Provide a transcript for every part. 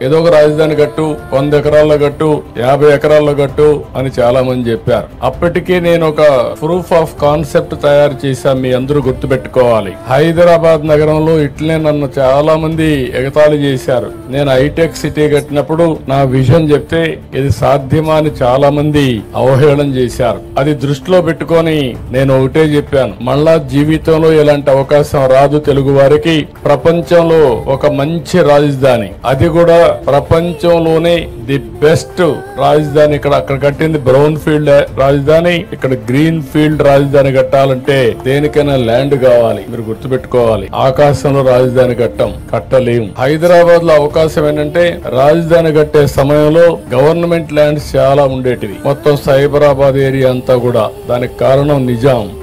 ఏదో ఒక రాజధాని కట్టు, 100 ఎకరాల్లో కట్టు, 50 ఎకరాల్లో కట్టు అని చాలా మంది చెప్పారు. అప్పటికే నేను ఒక ప్రూఫ్ ఆఫ్ కాన్సెప్ట్ తయారు చేశాను. మీ అందరూ గుర్తుపెట్టుకోవాలి. హైదరాబాద్ నగరంలో ఇట్లనే నన్ను చాలా మంది ఎగతాళి చేశారు. నేను హైటెక్ సిటీ కట్టినప్పుడు నా విజన్ చెప్తే ఇది సాధ్యమా అని చాలా మంది అవహేళన చేశారు. అది దృష్టిలో పెట్టుకొని నేను ఒకటే చెప్పాను, మళ్ళా జీవితంలో ఇలాంటి అవకాశం రాదు తెలుగు వారికి. ప్రపంచంలో ఒక మంచి రాజధాని, అది కూడా ప్రపంచంలోనే ది బెస్ట్ రాజధాని అక్కడ కట్టింది బ్రౌన్ ఫీల్డ్ రాజధాని, ఇక్కడ గ్రీన్ ఫీల్డ్ రాజధాని కట్టాలంటే దేనికైనా ల్యాండ్ కావాలి. మీరు గుర్తుపెట్టుకోవాలి, ఆకాశంలో రాజధాని కట్టలేము. హైదరాబాద్ లో అవకాశం ఏంటంటే రాజధాని కట్టే సమయంలో గవర్నమెంట్ ల్యాండ్స్ చాలా ఉండేటివి. మొత్తం సైబరాబాద్ ఏరియా అంతా కూడా. దానికి కారణం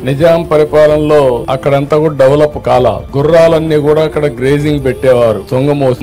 నిజాం పరిపాలనలో అక్కడంతా కూడా డెవలప్ కాల. గుర్రాలన్నీ కూడా అక్కడ గ్రేజింగ్ పెట్టేవారు,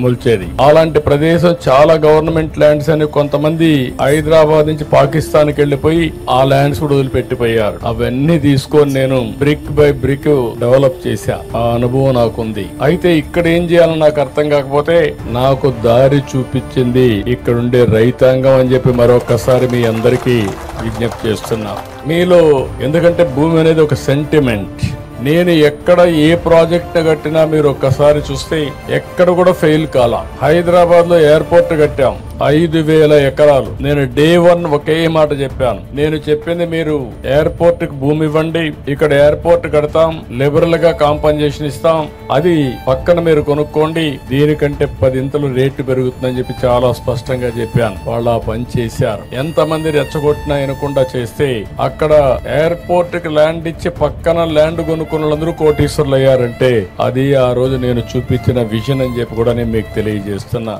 మొల్చేది. అలాంటి ప్రదేశం చాలా గవర్నమెంట్ ల్యాండ్స్ అని కొంతమంది హైదరాబాద్ నుంచి పాకిస్తాన్ కి వెళ్లిపోయి ఆ ల్యాండ్స్ కూడా వదిలిపెట్టిపోయారు. అవన్నీ తీసుకొని నేను బ్రిక్ బై బ్రిక్ డెవలప్ చేశా. ఆ అనుభవం నాకుంది. అయితే ఇక్కడ ఏం చేయాలని నాకు అర్థం కాకపోతే నాకు దారి చూపించింది ఇక్కడుండే రైతాంగం అని చెప్పి మరొకసారి మీ అందరికీ విజ్ఞప్తి చేస్తున్నా. మీలో ఎందుకంటే భూమి అనేది ఒక సెంటిమెంట్. నేను ఎక్కడ ఏ ప్రాజెక్ట్ కట్టినా మీరు ఒక్కసారి చూస్తే ఎక్కడ కూడా ఫెయిల్ కాల. హైదరాబాద్ లో ఎయిర్పోర్ట్ కట్టాం, 5,000 ఎకరాలు. నేను డే 1 ఒకే మాట చెప్పాను. నేను చెప్పింది మీరు ఎయిర్పోర్ట్ కి భూమి ఇవ్వండి, ఇక్కడ ఎయిర్పోర్ట్ కడతాం, లిబరల్ గా కాంపన్సేషన్ ఇస్తాం, అది పక్కన మీరు కొనుక్కోండి, దీనికంటే 10 ఇంతలు రేటు పెరుగుతుందని చెప్పి చాలా స్పష్టంగా చెప్పాను. వాళ్ళు ఆ పని చేశారు. ఎంతమంది రెచ్చగొట్టినా వినకుండా చేస్తే అక్కడ ఎయిర్పోర్ట్ కి ల్యాండ్ ఇచ్చి పక్కన ల్యాండ్ కొనుక్కున్న వాళ్ళందరూ కోటీశ్వరులు అయ్యారంటే అది ఆ రోజు నేను చూపించిన విజన్ అని చెప్పి కూడా నేను మీకు తెలియజేస్తున్నా.